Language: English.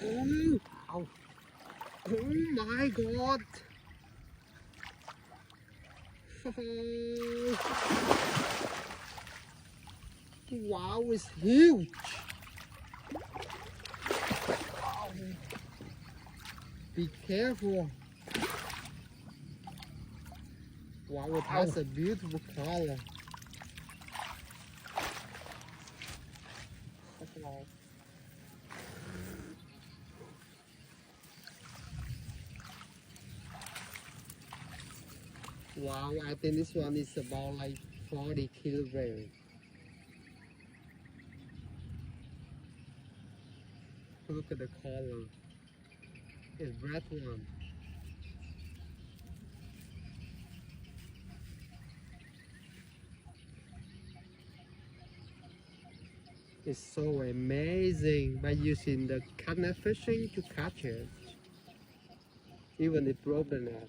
Oh, oh, oh my God. Oh. Wow, it's huge. Wow. Be careful. Wow, it has a beautiful color. Wow, I think this one is about like 40 kilograms. Look at the color. It's red one. It's so amazing by using the net fishing to catch it. Even it broke the net.